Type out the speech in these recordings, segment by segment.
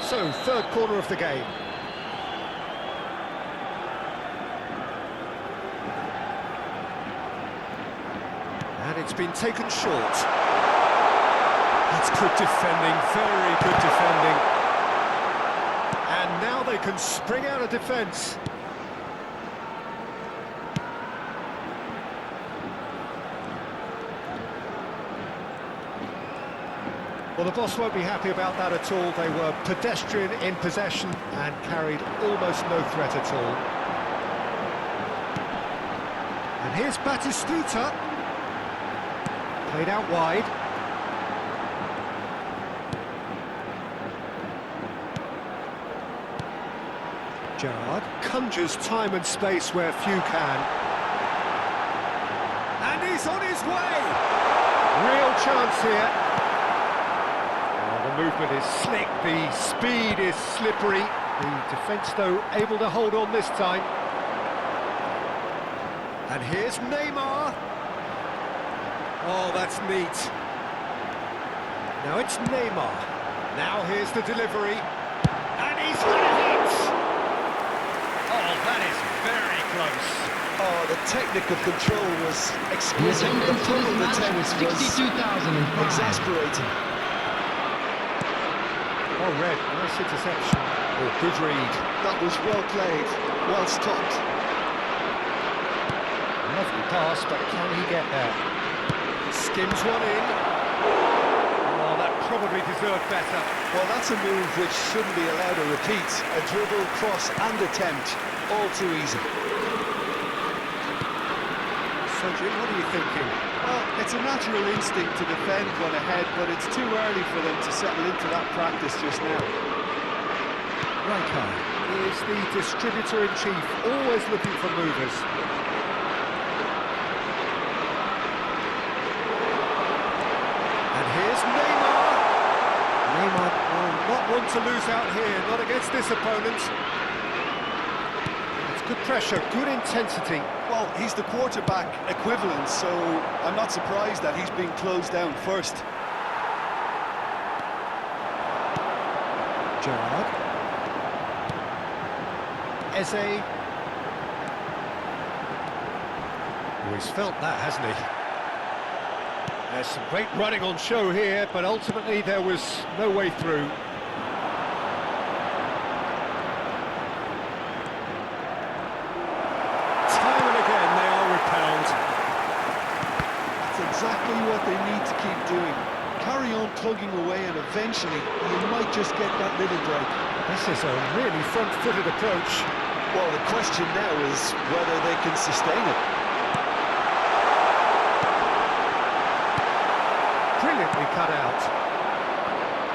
So, third corner of the game. And it's been taken short. That's good defending, very good defending. And now they can spring out of defence. Well, the boss won't be happy about that at all. They were pedestrian in possession and carried almost no threat at all. And here's Batistuta. Played out wide. Gerrard conjures time and space where few can. And he's on his way! Real chance here. The movement is slick, the speed is slippery. The defence, though, able to hold on this time. And here's Neymar. Oh, that's neat. Now it's Neymar. Now here's the delivery. And he's got a hit! Oh, that is very close. Oh, the technical control was exquisite. The puzzle attempt was exasperating. Oh, Red, nice interception. Oh, good read. That was well played, well stopped. Lovely pass, but can he get there? Skims one in. Oh, that probably deserved better. Well, that's a move which shouldn't be allowed to repeat. A dribble, cross and attempt, all too easy. So, Jim, what are you thinking? Well, it's a natural instinct to defend one ahead, but it's too early for them to settle into that practice just now. Rijkaard is the distributor-in-chief, always looking for movers. And here's Neymar. Neymar will not want to lose out here, not against this opponent. It's good pressure, good intensity. Well, he's the quarterback equivalent, so I'm not surprised that he's being closed down first. Gerrard. Eze. Oh, he's felt that, hasn't he? There's some great running on show here, but ultimately there was no way through. Time and again they are repelled. That's exactly what they need to keep doing. Carry on plugging away and eventually you might just get that little break. This is a really front-footed approach. Well, the question now is whether they can sustain it. Brilliantly cut out.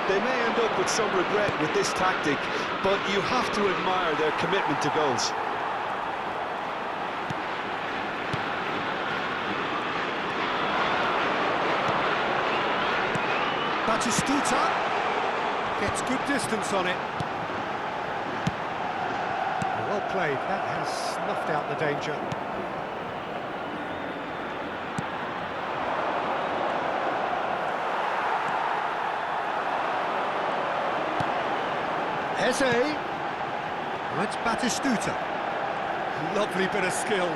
They may end up with some regret with this tactic, but you have to admire their commitment to goals. Batistuta gets good distance on it. Well played, that has snuffed out the danger. Eze. That's Batistuta. Lovely bit of skill.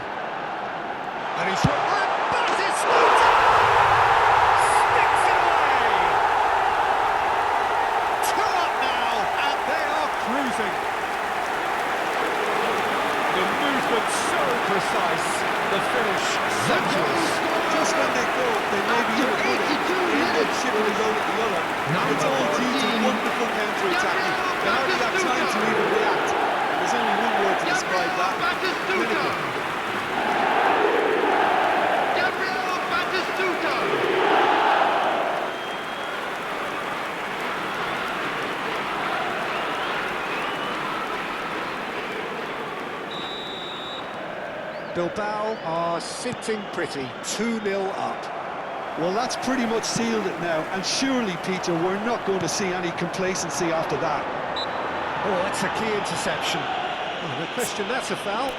And he's... And Batistuta! Sticks it away! 2 up now, and they are cruising. The movement so precise, the finish sensuous. Just when they thought they may be in one, they end up shipping a goal at the other. It's all due to wonderful counter-attacking. They hardly have time to even react. There's only one word to describe that. Clinical. Bilbao are sitting pretty, 2-0 up. Well, that's pretty much sealed it now, and surely, Peter, we're not going to see any complacency after that. Oh, that's a key interception. Oh, no question, that's a foul.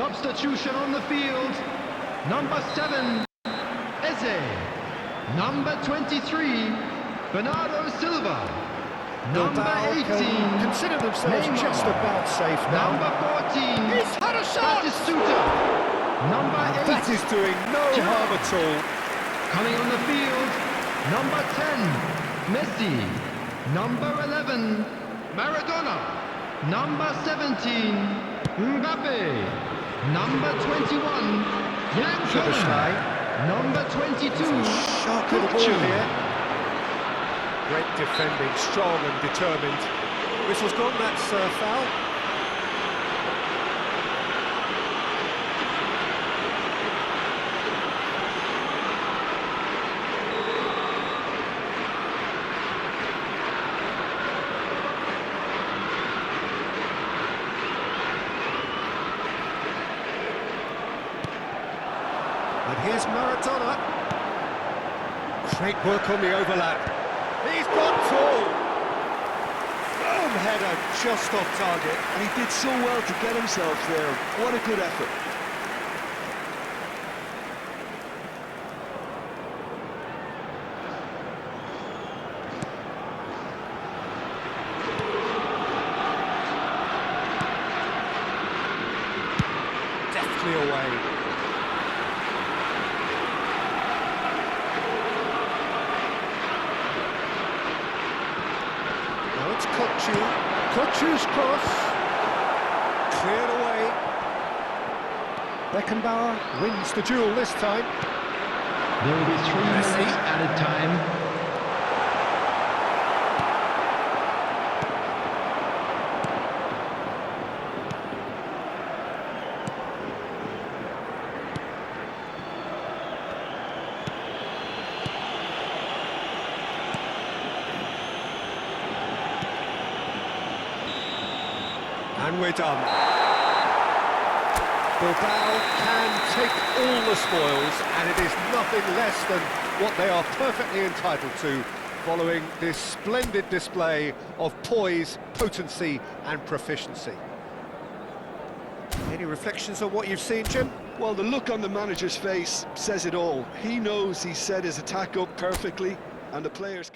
Substitution on the field. Number 7, Eze. Number 23, Bernardo Silva. Number Bilbao 18, can consider themselves Neymar. just about safe now. Number 14, He's had a shot! Batistuta. Number 8, That is doing no harm at all. coming on the field. Number 10, Messi. Number 11, Maradona. Number 17, Mbappe. Number 21, Jan Szoboszlai. Number 22, Sharp little ball Kukcu. here. Great defending, strong and determined. Whistle's gone, that's foul. And here's Maradona. Great work on the overlap. He's got two. Boom, header just off target. And he did so well to get himself there. What a good effort. Deftly away. Now it's Kukcu. Kukcu's cross. Cleared away. Beckenbauer wins the duel this time. There will be 3 Messi. minutes added time. And we're done. Bilbao can take all the spoils, and it is nothing less than what they are perfectly entitled to, following this splendid display of poise, potency and proficiency. Any reflections on what you've seen, Jim? Well, the look on the manager's face says it all. He knows he set his attack up perfectly, and the players...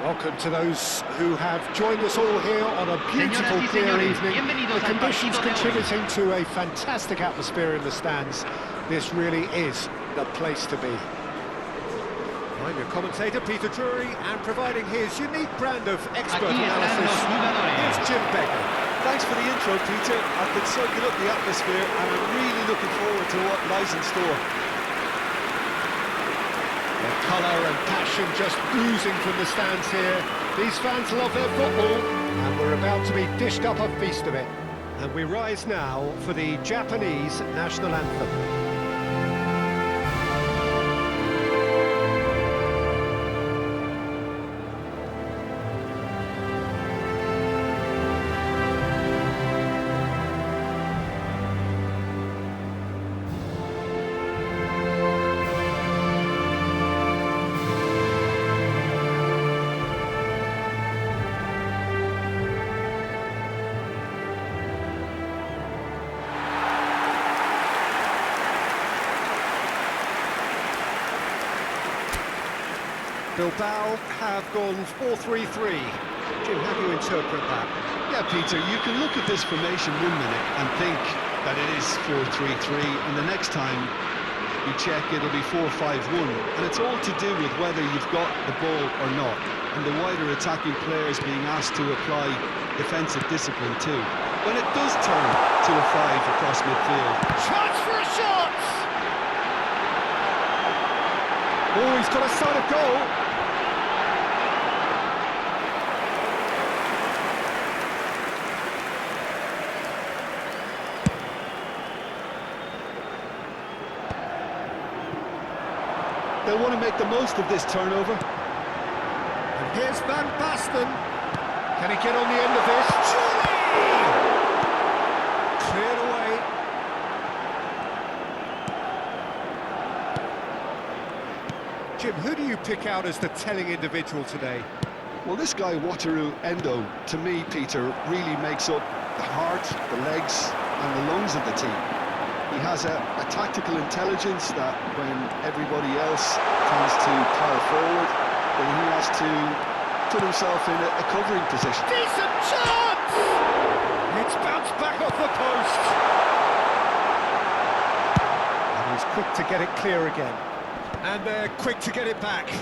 Welcome to those who have joined us all here on a beautiful, clear evening. The conditions contributing to a fantastic atmosphere in the stands. This really is the place to be. I'm your commentator, Peter Drury, and providing his unique brand of expert analysis, here's Jim Begley. Thanks for the intro, Peter. I've been soaking up the atmosphere and I'm really looking forward to what lies in store. The colour and passion just oozing from the stands here. These fans love their football, and we're about to be dished up a feast of it. And we rise now for the Japanese national anthem. Bilbao have gone 4-3-3. Jim, how do you interpret that? Yeah, Peter, you can look at this formation 1 minute and think that it is 4-3-3, and the next time you check it'll be 4-5-1, and it's all to do with whether you've got the ball or not, and the wider attacking players being asked to apply defensive discipline too. When it does turn to a 5 across midfield. Chance for a shot! Oh, he's got a sight of goal. They'll want to make the most of this turnover. And here's Van Basten. Can he get on the end of this? Surely! Cleared away. Jim, who do you pick out as the telling individual today? Well, this guy, Wataru Endo, to me, Peter, really makes up the heart, the legs and the lungs of the team. He has a tactical intelligence that when everybody else tends to plough forward, then he has to put himself in a covering position. Decent chance! It's bounced back off the post. And he's quick to get it clear again. And they're quick to get it back.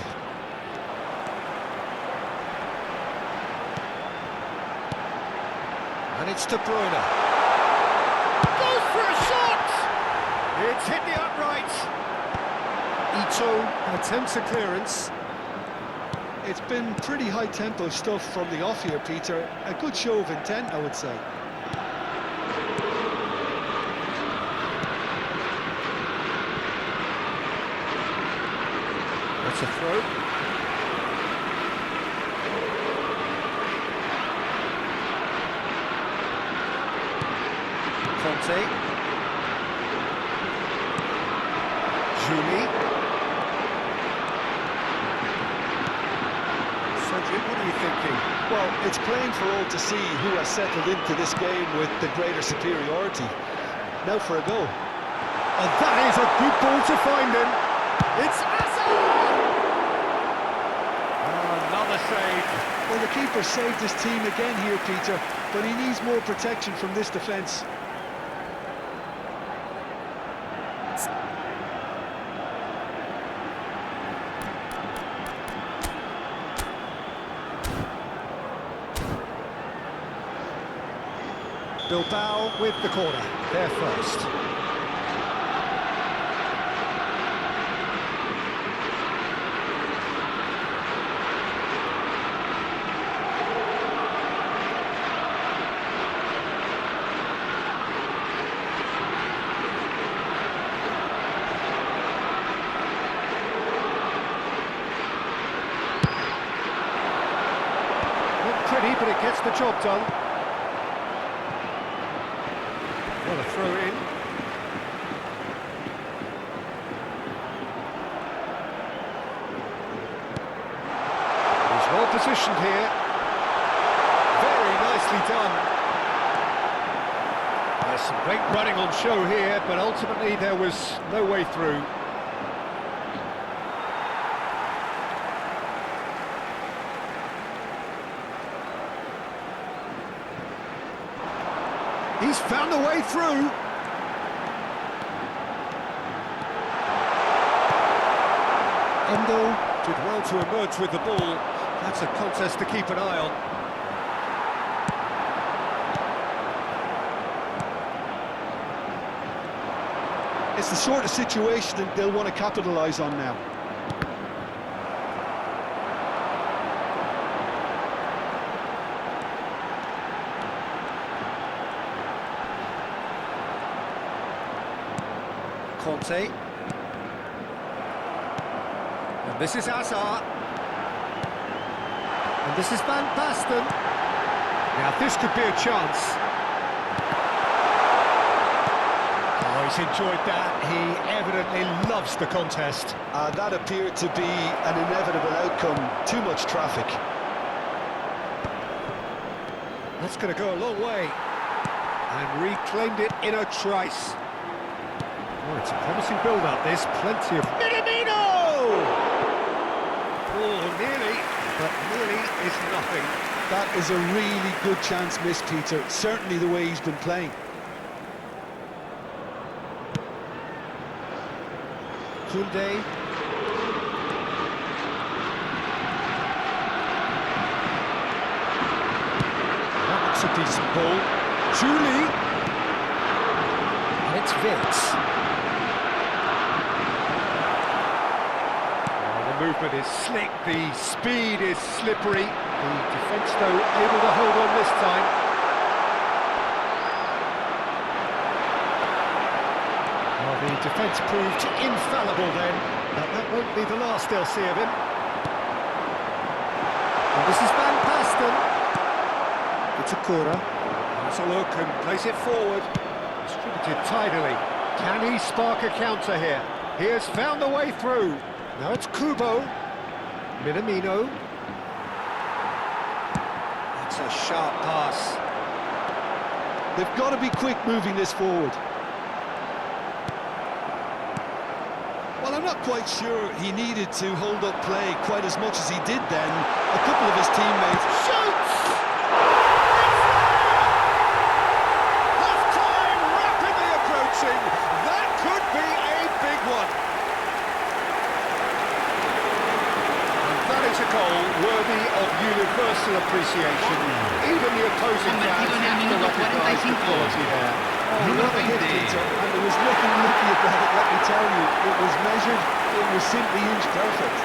And it's De Bruyne. Goes for a shot! It's hit the upright. Ito attempts a clearance. It's been pretty high-tempo stuff from the off here, Peter. A good show of intent, I would say. That's a throw. Conte. Julie. Cedric, what are you thinking? Well, it's plain for all to see who has settled into this game with the greater superiority. Now for a goal. And that is a good ball to find him. It's Hazard! Another save. Well, the keeper saved his team again here, Peter, but he needs more protection from this defence. Bilbao with the corner. They're first. Not pretty, but it gets the job done. Well, a throw in. He's well positioned here. Very nicely done. There's some great running on show here, but ultimately there was no way through. He's found a way through. Endo did well to emerge with the ball. That's a contest to keep an eye on. It's the sort of situation that they'll want to capitalise on now. Conte. And this is Hazard. And this is Van Basten. Now this could be a chance. Oh, he's enjoyed that. He evidently loves the contest. That appeared to be an inevitable outcome. Too much traffic. That's going to go a long way. And reclaimed it in a trice. Oh, it's a promising build-up, this. Plenty of... Minamino! Oh, nearly, but nearly is nothing. That is a really good chance missed, Peter. Certainly the way he's been playing. Koundé. That's a decent ball. Julie. And it's Vince. Movement is slick, the speed is slippery. The defence, though, able to hold on this time. Well, the defence proved infallible then, but that won't be the last they'll see of him. And this is Van Basten. It's a corner. Has a look and plays it forward. Distributed tidily. Can he spark a counter here? He has found a way through. Now it's Kubo. Minamino. That's a sharp pass. They've got to be quick moving this forward. Well, I'm not quite sure he needed to hold up play quite as much as he did then. A couple of his teammates... Shoots! Half-time rapidly approaching. That could be a big one. That is a goal worthy of universal appreciation. Even the opposing fans have to recognise the quality there. Oh, what a hit, Peter. And there was nothing lucky about it, let me tell you. It was measured, it was simply inch perfect.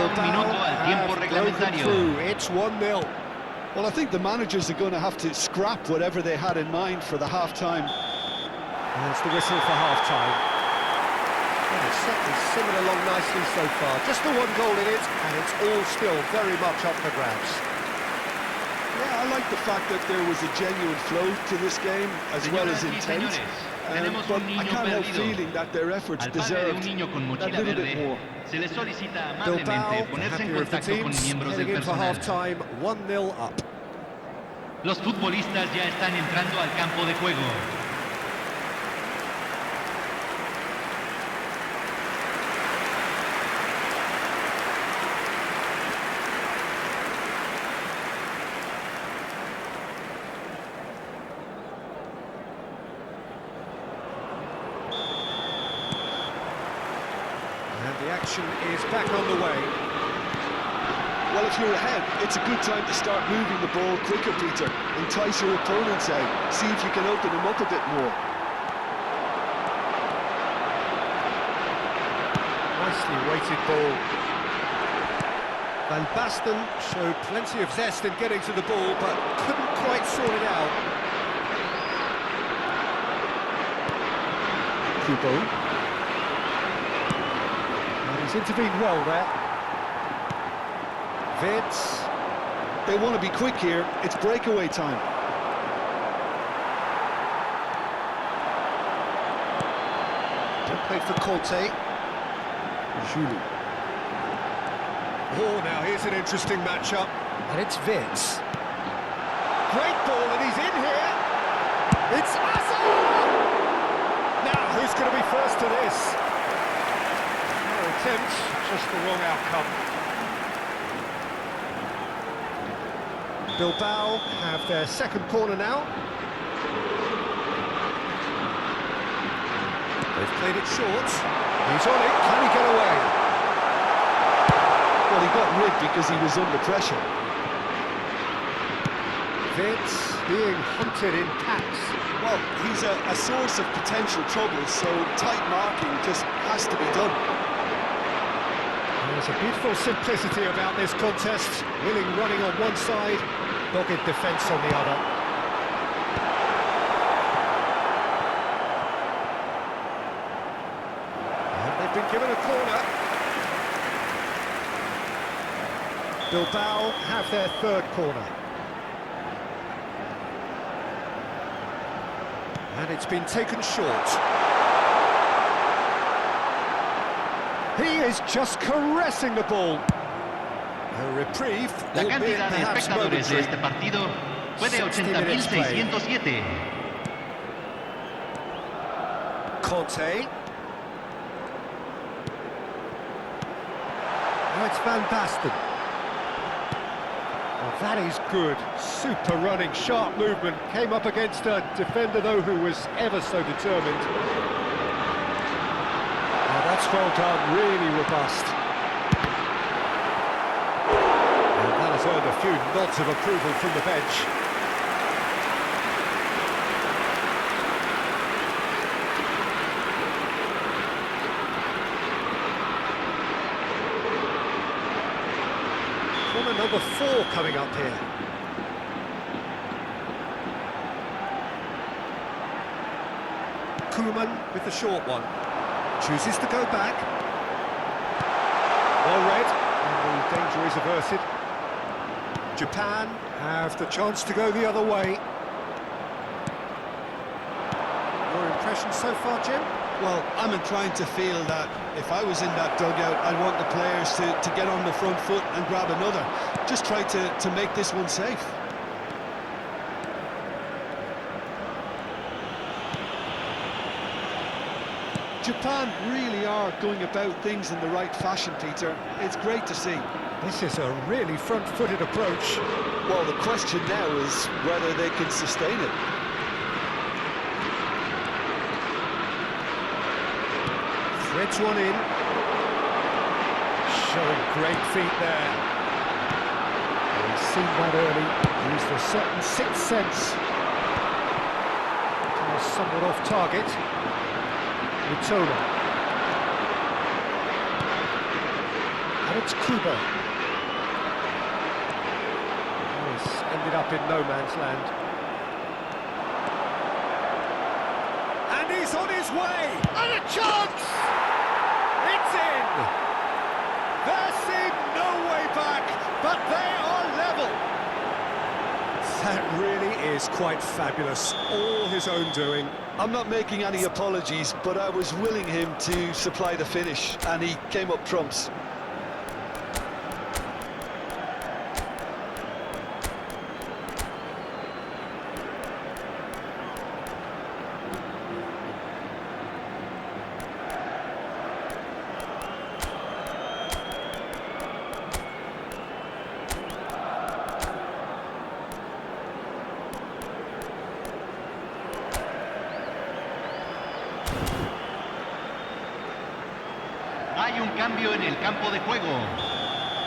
un minuto al tiempo have broken reglamentario. through. It's 1-0. Well, I think the managers are going to have to scrap whatever they had in mind for the half-time. There's the whistle for half-time. Well, it's certainly simmered along nicely so far. Just the one goal in it, and it's all still very much up for grabs. Yeah, I like the fact that there was a genuine flow to this game, as well as Señoras y intent. señores, tenemos But un I niño can't help perdido. feeling that their efforts Al padre de un deserved niño con a mochila little bit verde more. se le solicita Bilbao, amablemente the ponerse en happier of the contacto con teams, miembros del heading in for personal. half-time, 1-0 up. Los futbolistas ya están entrando al campo de juego. And the action is back on the way. Well, if you're ahead, it's a good time to start moving the ball quicker, Peter. Entice your opponents out. See if you can open them up a bit more. Nicely weighted ball. Van Basten showed plenty of zest in getting to the ball, but couldn't quite sort it out. Kubo. And he's intervened well there. Vitz. They want to be quick here. It's breakaway time. Played for Conte. Julie. Oh, now here's an interesting matchup. And it's Vitz. Great ball, and he's in here. It's Asa! Now, who's going to be first to this? No attempt, just the wrong outcome. Bilbao have their second corner now. They've played it short. He's on it. Can he get away? Well, he got rid because he was under pressure. Vitz being hunted in packs. Well, he's a source of potential trouble, so tight marking just has to be done. There's a beautiful simplicity about this contest. Willing running on one side, dogged defence on the other. And they've been given a corner. Bilbao have their third corner. And it's been taken short. He is just caressing the ball. A reprieve, La albeit cantidad de perhaps espectadores de momentary. este partido fue de 60 minutes play. 80.607. Conte. Now it's Van Basten. Well, that is good. Super running, sharp movement. Came up against a defender, though, who was ever so determined. Now that's well done, really robust. And that has earned a few nods of approval from the bench. Corner number 4 coming up here. Koeman with the short one. Chooses to go back. Well read, and the danger is averted. Japan have the chance to go the other way. Your impression so far, Jim? Well, I'm inclined to feel that if I was in that dugout, I'd want the players to get on the front foot and grab another. Just try to make this one safe. Japan really are going about things in the right fashion, Peter. It's great to see. This is a really front-footed approach. Well, the question now is whether they can sustain it. Threads one in. Showing great feet there. He's seen that early. Used a certain sixth sense. Somewhat off target. Mitoma. Had a It's Kuba. Yes, ended up in no man's land. And he's on his way! And a chance! It's in! There seemed no way back, but they are level! That really is quite fabulous. All his own doing. I'm not making any apologies, but I was willing him to supply the finish, and he came up trumps. Hay un cambio en el campo de juego.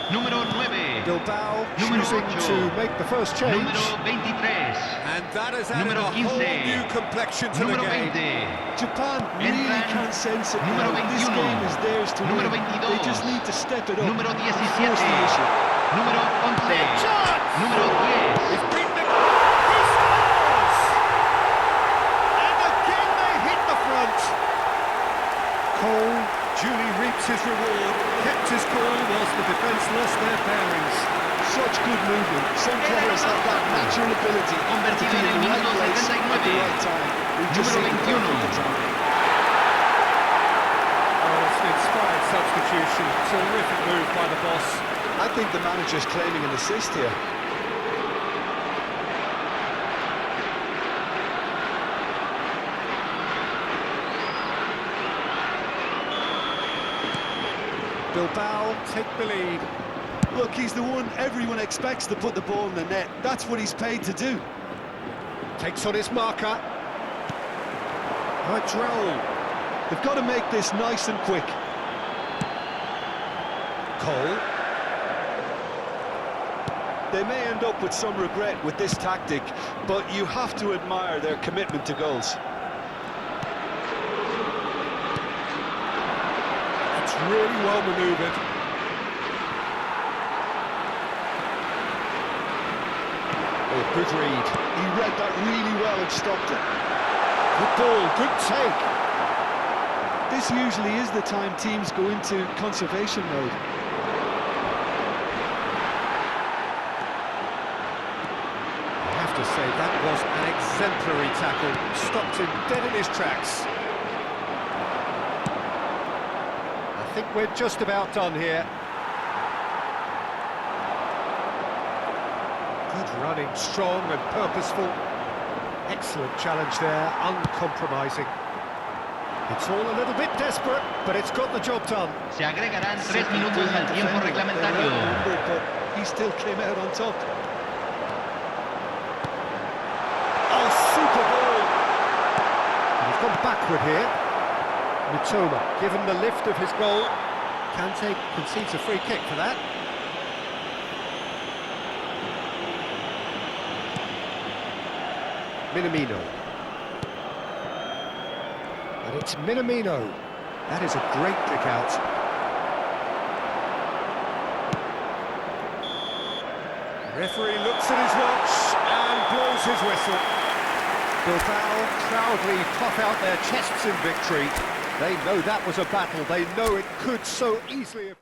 Número 9. Bilbao Número choosing 8. to make the first change. Número 23. And that has added Número a whole 15. new complexion to the Número game. 20. Japan really Entran can't sense it número now. This 21. game is theirs to Número win. 22. They just need to step it up. Número and 17. force the issue. Número 11. Chance! Número 10. He's beaten it. He scores! And again they hit the front. Cole duly reaps his reward, kept his cool whilst the defence lost their bearings. Such good movement. Some players have that natural ability to Convertido be en el in the right minuto place at the 79. right time. We've just Número seen the 21. perfect example. Oh, it's an inspired substitution. Terrific move by the boss. I think the manager's claiming an assist here. Bilbao take the lead. Look, he's the one everyone expects to put the ball in the net. That's what he's paid to do. Takes on his marker. Droll. They've got to make this nice and quick. Cole. They may end up with some regret with this tactic, but you have to admire their commitment to goals. It's really well manoeuvred. Oh, good read. He read that really well and stopped it. Good ball, good take. This usually is the time teams go into conservation mode. I have to say, that was an exemplary tackle. Stopped him dead in his tracks. I think we're just about done here. Good running, strong and purposeful. Excellent challenge there, uncompromising. It's all a little bit desperate, but it's got the job done. Se agregarán 3 minutos al tiempo reglamentario. But he still came out on top. Oh, super ball! And he's gone backward here. Mitoma, given the lift of his goal. Kante concedes a free kick for that. Minamino. And it's Minamino. That is a great pick out. Referee looks at his watch and blows his whistle. Bilbao proudly puff out their chests in victory. They know that was a battle. They know it could so easily have...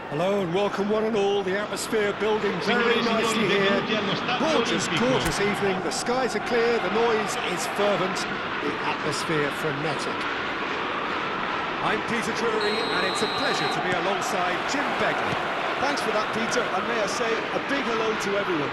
Hello and welcome one and all. The atmosphere building very nicely here. Gorgeous, gorgeous evening. The skies are clear, the noise is fervent, the atmosphere frenetic. I'm Peter Drury and it's a pleasure to be alongside Jim Begley. Thanks for that, Peter, and may I say a big hello to everyone.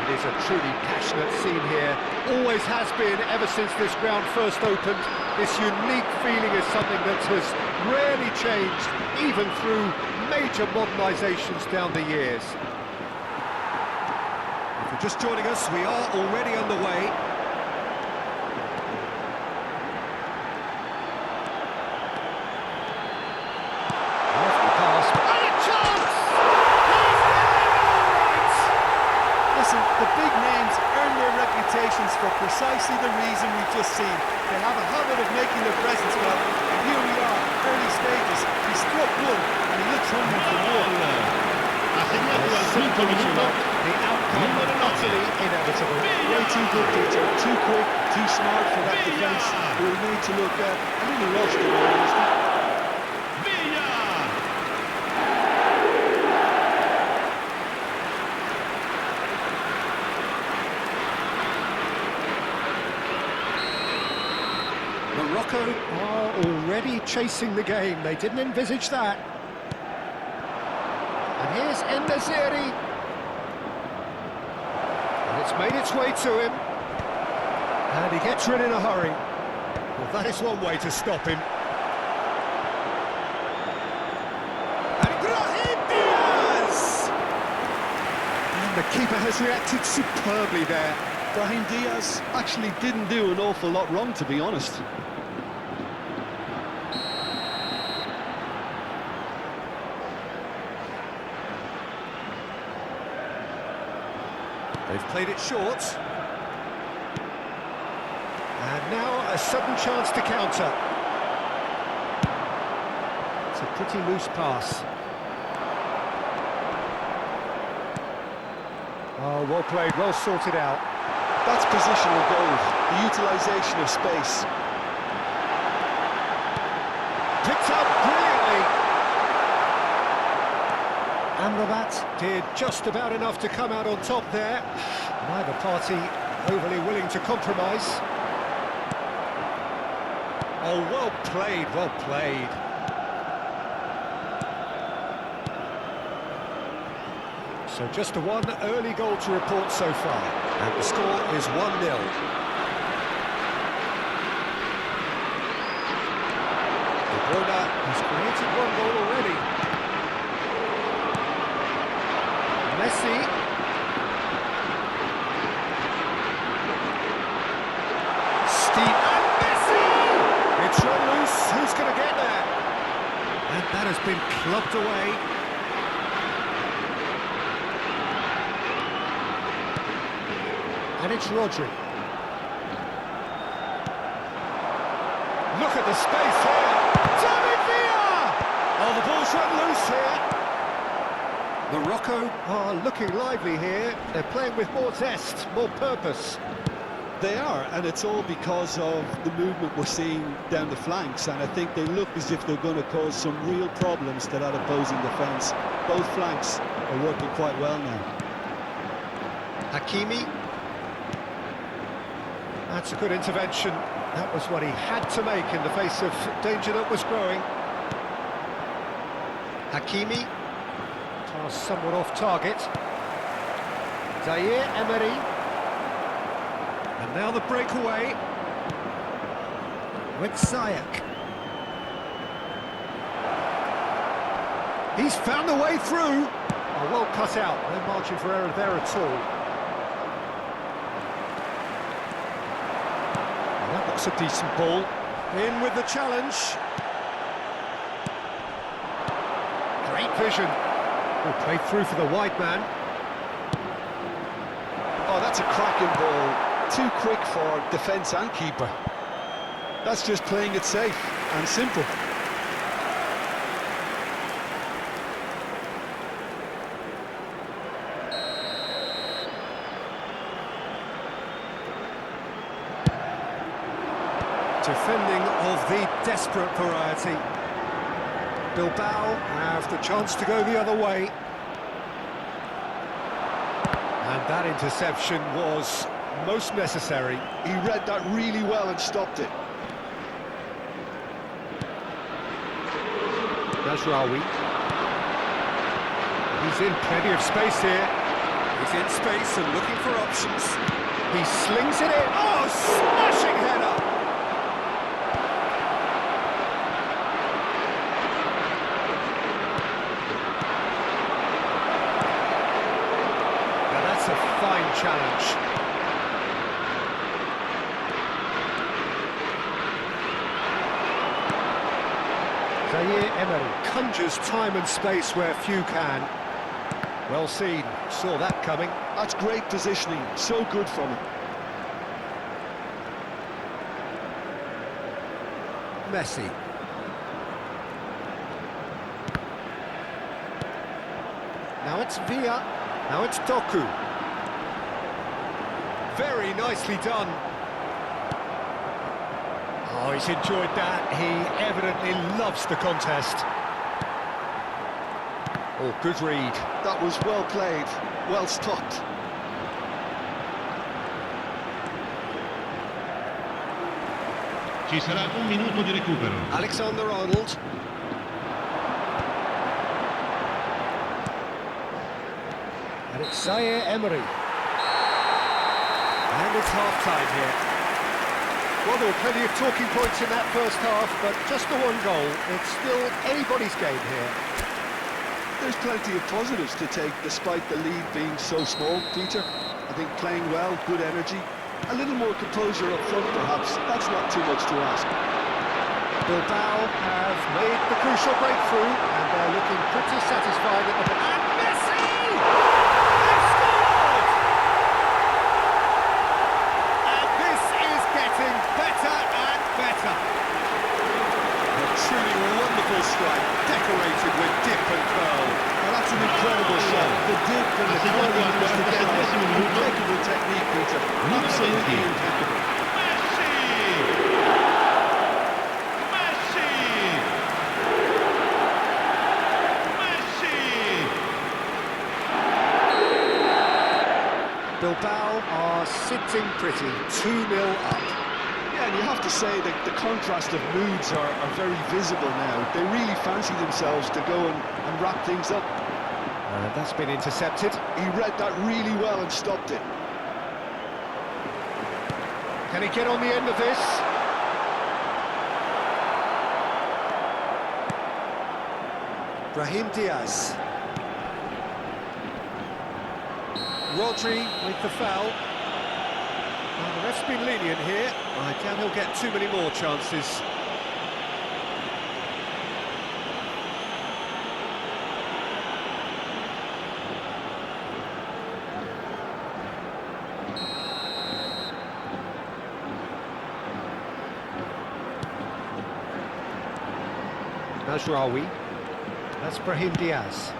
It is a truly passionate scene here. Always has been ever since this ground first opened. This unique feeling is something that has rarely changed, even through major modernisations down the years. If you're just joining us, we are already underway. Lovely pass, and a chance! Listen, the big names earn their reputations for precisely the reason we've just seen. They have a habit of making their presence felt, and here we are, early stages. He struck one, and he looks hungry for more. The outcome utterly inevitable. Way too good, Peter. Too quick, too smart for that defence. We'll need to look at a little rushed in all honesty. Morocco are already chasing the game. They didn't envisage that. And here's En-Nesyri. And it's made its way to him. And he gets rid in a hurry. Well, that is one way to stop him. And Brahim Diaz! And the keeper has reacted superbly there. Brahim Diaz actually didn't do an awful lot wrong, to be honest. They've played it short. And now a sudden chance to counter. It's a pretty loose pass. Oh, well played, well sorted out. That's positional goal, the utilisation of space. Picked up brilliantly. Amrabat did just about enough to come out on top there. Neither party overly willing to compromise. Oh, well played, well played. So just a one early goal to report so far. And the score is 1-0. De Bruyne has created one goal already. Messi. Steve and Messi! It's run loose. Who's going to get there? And that has been clubbed away. And it's Rodri. Look at the space here. David Villa! Oh, the ball's run loose here. Morocco are looking lively here. They're playing with more zest, more purpose. They are, and it's all because of the movement we're seeing down the flanks, and I think they look as if they're going to cause some real problems to that opposing defence. Both flanks are working quite well now. Hakimi. That's a good intervention. That was what he had to make in the face of danger that was growing. Hakimi. Pass somewhat off target. Zaire Emery. And now the breakaway. With Sayak. He's found the way through. Oh, well cut out. No margin for error there at all. That looks a decent ball. In with the challenge. Great vision. Oh, played through for the wide man. Oh, that's a cracking ball. Too quick for defence and keeper. That's just playing it safe and simple. Defending of the desperate variety. Bilbao have the chance to go the other way. And that interception was most necessary. He read that really well and stopped it. Najraoui. He's in plenty of space here. He's in space and looking for options. He slings it in. Oh, smashing header! Now that's a fine challenge. Emery conjures time and space where few can. Well seen, saw that coming. That's great positioning, so good from him. Messi. Now it's Villa, now it's Doku. Very nicely done. Oh, he's enjoyed that. He evidently loves the contest. Oh, good read. That was well played, well stopped. Ci sarà un minuto di recupero. Alexander-Arnold. And it's Zaire Emery. And it's half-time here. Well, there were plenty of talking points in that first half, but just the one goal. It's still anybody's game here. There's plenty of positives to take despite the lead being so small, Peter. I think playing well, good energy, a little more composure up front perhaps, that's not too much to ask. Bilbao have made the crucial breakthrough, and they're looking pretty satisfied at the... And Messi! They've scored! And this is getting better and better. A truly wonderful strike, decorated with dip and curl. Well, that's an incredible shot. The dip and the curl he used to get there. Impeccable technique, Peter. Absolutely impeccable. Bilbao are sitting pretty, 2-0 up. Yeah, and you have to say that the contrast of moods are very visible now. They really fancy themselves to go and wrap things up. That's been intercepted. He read that really well and stopped it. Can he get on the end of this? Brahim Diaz. Rodri with the foul. Well, the ref's been lenient here. I doubt he'll get too many more chances. Najraoui. That's Brahim Diaz.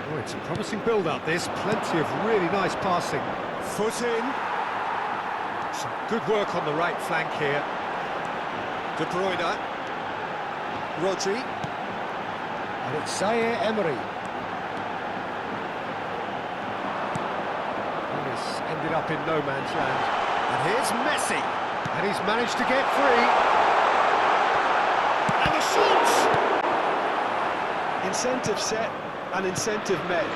Oh, it's a promising build-up, this. Plenty of really nice passing. Foot in. Some good work on the right flank here. De Bruyne. Rodri. And it's Zaire Emery. And it's ended up in no man's land. And here's Messi. And he's managed to get free. And the shot! Incentive set and incentive met.